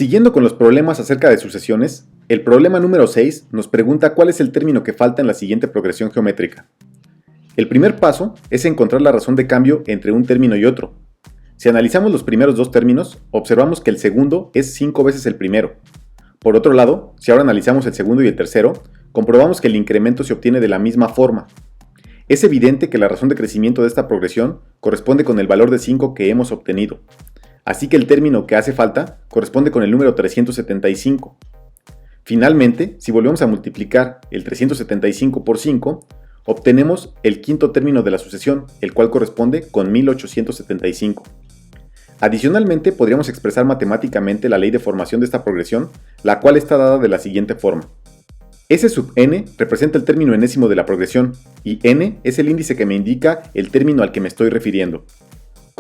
Siguiendo con los problemas acerca de sucesiones, el problema número 6 nos pregunta cuál es el término que falta en la siguiente progresión geométrica. El primer paso es encontrar la razón de cambio entre un término y otro. Si analizamos los primeros dos términos, observamos que el segundo es 5 veces el primero. Por otro lado, si ahora analizamos el segundo y el tercero, comprobamos que el incremento se obtiene de la misma forma. Es evidente que la razón de crecimiento de esta progresión corresponde con el valor de 5 que hemos obtenido. Así que el término que hace falta corresponde con el número 375. Finalmente, si volvemos a multiplicar el 375 por 5, obtenemos el quinto término de la sucesión, el cual corresponde con 1875. Adicionalmente, podríamos expresar matemáticamente la ley de formación de esta progresión, la cual está dada de la siguiente forma. S sub n representa el término enésimo de la progresión, y n es el índice que me indica el término al que me estoy refiriendo.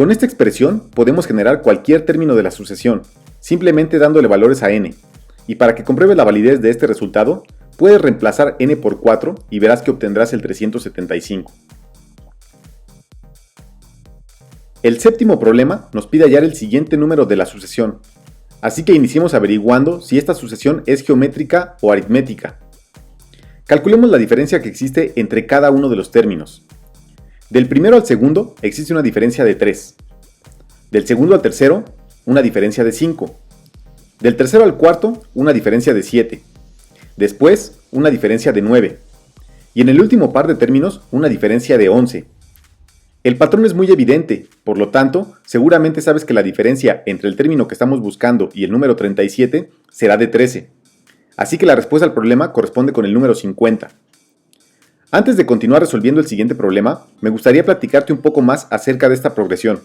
Con esta expresión podemos generar cualquier término de la sucesión, simplemente dándole valores a n, y para que compruebes la validez de este resultado, puedes reemplazar n por 4 y verás que obtendrás el 375. El séptimo problema nos pide hallar el siguiente número de la sucesión, así que iniciemos averiguando si esta sucesión es geométrica o aritmética. Calculemos la diferencia que existe entre cada uno de los términos. Del primero al segundo existe una diferencia de 3. Del segundo al tercero, una diferencia de 5. Del tercero al cuarto, una diferencia de 7. Después, una diferencia de 9. Y en el último par de términos, una diferencia de 11. El patrón es muy evidente, por lo tanto, seguramente sabes que la diferencia entre el término que estamos buscando y el número 37 será de 13. Así que la respuesta al problema corresponde con el número 50. Antes de continuar resolviendo el siguiente problema, me gustaría platicarte un poco más acerca de esta progresión.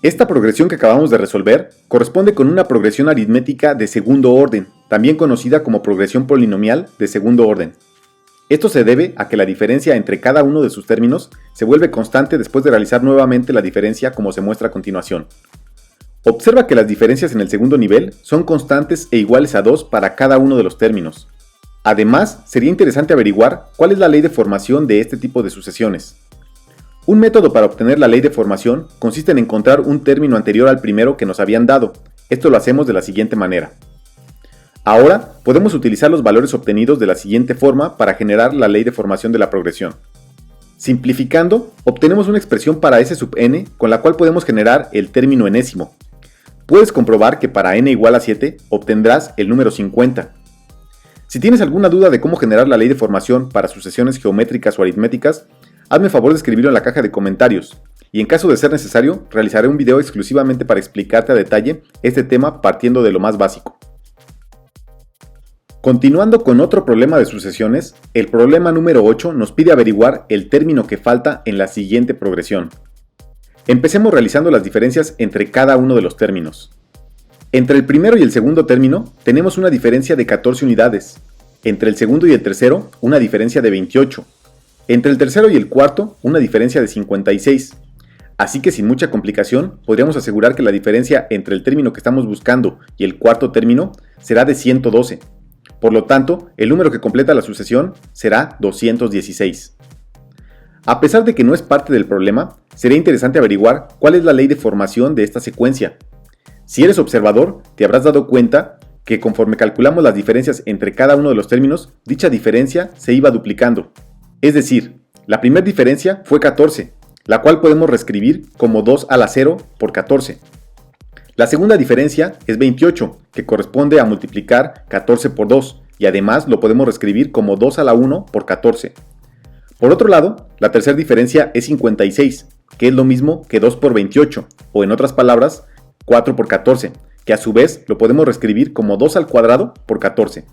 Esta progresión que acabamos de resolver corresponde con una progresión aritmética de segundo orden, también conocida como progresión polinomial de segundo orden. Esto se debe a que la diferencia entre cada uno de sus términos se vuelve constante después de realizar nuevamente la diferencia como se muestra a continuación. Observa que las diferencias en el segundo nivel son constantes e iguales a 2 para cada uno de los términos. Además, sería interesante averiguar cuál es la ley de formación de este tipo de sucesiones. Un método para obtener la ley de formación consiste en encontrar un término anterior al primero que nos habían dado. Esto lo hacemos de la siguiente manera. Ahora, podemos utilizar los valores obtenidos de la siguiente forma para generar la ley de formación de la progresión. Simplificando, obtenemos una expresión para S sub n con la cual podemos generar el término enésimo. Puedes comprobar que para n igual a 7 obtendrás el número 50. Si tienes alguna duda de cómo generar la ley de formación para sucesiones geométricas o aritméticas, hazme favor de escribirlo en la caja de comentarios, y en caso de ser necesario, realizaré un video exclusivamente para explicarte a detalle este tema partiendo de lo más básico. Continuando con otro problema de sucesiones, el problema número 8 nos pide averiguar el término que falta en la siguiente progresión. Empecemos realizando las diferencias entre cada uno de los términos. Entre el primero y el segundo término tenemos una diferencia de 14 unidades. Entre el segundo y el tercero, una diferencia de 28. Entre el tercero y el cuarto, una diferencia de 56. Así que sin mucha complicación, podríamos asegurar que la diferencia entre el término que estamos buscando y el cuarto término será de 112. Por lo tanto, el número que completa la sucesión será 216. A pesar de que no es parte del problema, sería interesante averiguar cuál es la ley de formación de esta secuencia. Si eres observador, te habrás dado cuenta que conforme calculamos las diferencias entre cada uno de los términos, dicha diferencia se iba duplicando. Es decir, la primera diferencia fue 14, la cual podemos reescribir como 2 a la 0 por 14. La segunda diferencia es 28, que corresponde a multiplicar 14 por 2, y además lo podemos reescribir como 2 a la 1 por 14. Por otro lado, la tercera diferencia es 56, que es lo mismo que 2 por 28, o en otras palabras, 4 por 14, que a su vez lo podemos reescribir como 2 al cuadrado por 14.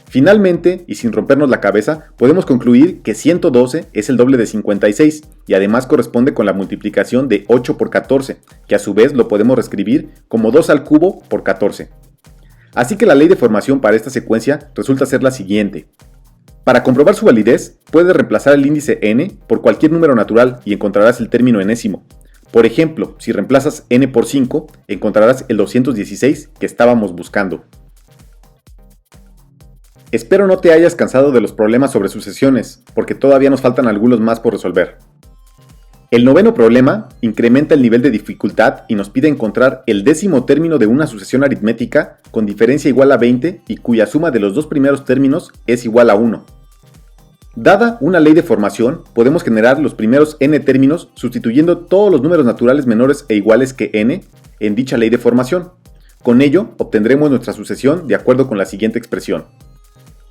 Finalmente, y sin rompernos la cabeza, podemos concluir que 112 es el doble de 56, y además corresponde con la multiplicación de 8 por 14, que a su vez lo podemos reescribir como 2 al cubo por 14. Así que la ley de formación para esta secuencia resulta ser la siguiente. Para comprobar su validez, puedes reemplazar el índice n por cualquier número natural y encontrarás el término enésimo. Por ejemplo, si reemplazas n por 5, encontrarás el 216 que estábamos buscando. Espero no te hayas cansado de los problemas sobre sucesiones, porque todavía nos faltan algunos más por resolver. El noveno problema incrementa el nivel de dificultad y nos pide encontrar el décimo término de una sucesión aritmética con diferencia igual a 20 y cuya suma de los dos primeros términos es igual a 1. Dada una ley de formación, podemos generar los primeros n términos sustituyendo todos los números naturales menores e iguales que n en dicha ley de formación. Con ello, obtendremos nuestra sucesión de acuerdo con la siguiente expresión.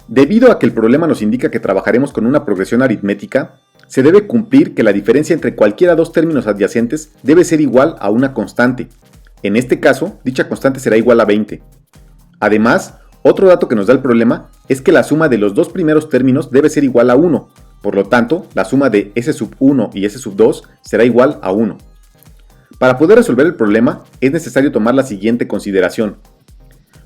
Debido a que el problema nos indica que trabajaremos con una progresión aritmética, se debe cumplir que la diferencia entre cualquiera de dos términos adyacentes debe ser igual a una constante. En este caso, dicha constante será igual a 20. Además, otro dato que nos da el problema es que la suma de los dos primeros términos debe ser igual a 1, por lo tanto, la suma de S1 y S2 será igual a 1. Para poder resolver el problema, es necesario tomar la siguiente consideración.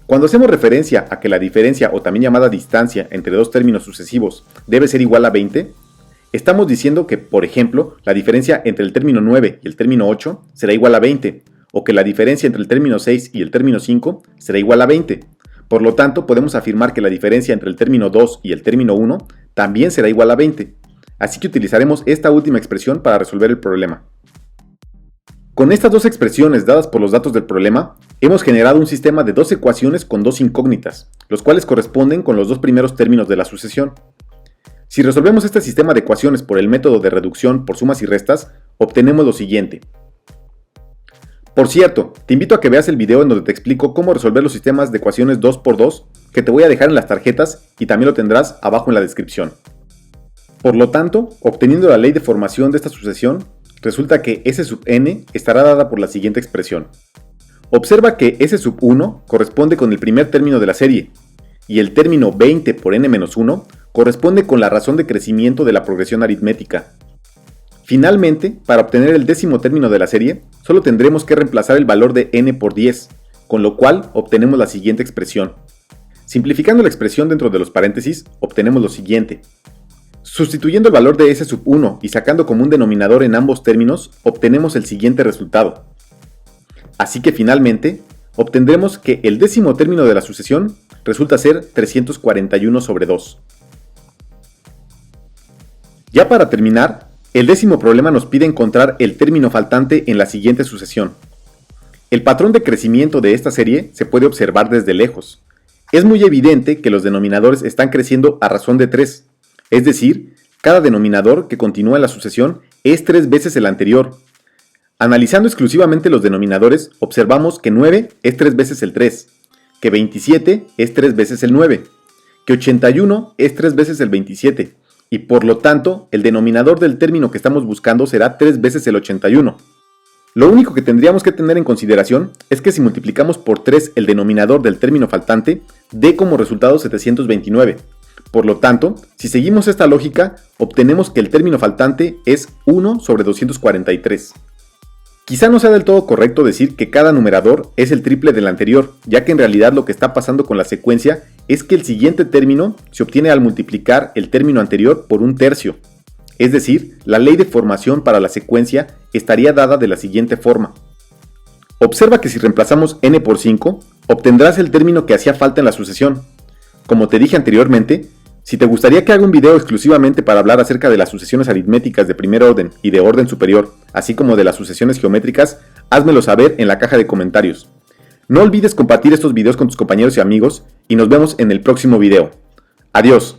Cuando hacemos referencia a que la diferencia o también llamada distancia entre dos términos sucesivos debe ser igual a 20, estamos diciendo que, por ejemplo, la diferencia entre el término 9 y el término 8 será igual a 20, o que la diferencia entre el término 6 y el término 5 será igual a 20. Por lo tanto, podemos afirmar que la diferencia entre el término 2 y el término 1 también será igual a 20. Así que utilizaremos esta última expresión para resolver el problema. Con estas dos expresiones dadas por los datos del problema, hemos generado un sistema de dos ecuaciones con dos incógnitas, los cuales corresponden con los dos primeros términos de la sucesión. Si resolvemos este sistema de ecuaciones por el método de reducción por sumas y restas, obtenemos lo siguiente. Por cierto, te invito a que veas el video en donde te explico cómo resolver los sistemas de ecuaciones 2×2, que te voy a dejar en las tarjetas y también lo tendrás abajo en la descripción. Por lo tanto, obteniendo la ley de formación de esta sucesión, resulta que S(n) estará dada por la siguiente expresión. Observa que S1 corresponde con el primer término de la serie, y el término 20 por n-1 corresponde con la razón de crecimiento de la progresión aritmética. Finalmente, para obtener el décimo término de la serie, solo tendremos que reemplazar el valor de n por 10, con lo cual obtenemos la siguiente expresión. Simplificando la expresión dentro de los paréntesis, obtenemos lo siguiente. Sustituyendo el valor de S1 y sacando como un denominador en ambos términos, obtenemos el siguiente resultado. Así que finalmente, obtendremos que el décimo término de la sucesión resulta ser 341/2. Ya para terminar, el décimo problema nos pide encontrar el término faltante en la siguiente sucesión. El patrón de crecimiento de esta serie se puede observar desde lejos. Es muy evidente que los denominadores están creciendo a razón de 3, es decir, cada denominador que continúa en la sucesión es 3 veces el anterior. Analizando exclusivamente los denominadores, observamos que 9 es 3 veces el 3, que 27 es 3 veces el 9, que 81 es 3 veces el 27, y por lo tanto, el denominador del término que estamos buscando será 3 veces el 81. Lo único que tendríamos que tener en consideración es que si multiplicamos por 3 el denominador del término faltante, dé como resultado 729. Por lo tanto, si seguimos esta lógica, obtenemos que el término faltante es 1/243. Quizá no sea del todo correcto decir que cada numerador es el triple del anterior, ya que en realidad lo que está pasando con la secuencia es que el siguiente término se obtiene al multiplicar el término anterior por 1/3. Es decir, la ley de formación para la secuencia estaría dada de la siguiente forma. Observa que si reemplazamos n por 5, obtendrás el término que hacía falta en la sucesión. Como te dije anteriormente, si te gustaría que haga un video exclusivamente para hablar acerca de las sucesiones aritméticas de primer orden y de orden superior, así como de las sucesiones geométricas, házmelo saber en la caja de comentarios. No olvides compartir estos videos con tus compañeros y amigos y nos vemos en el próximo video. Adiós.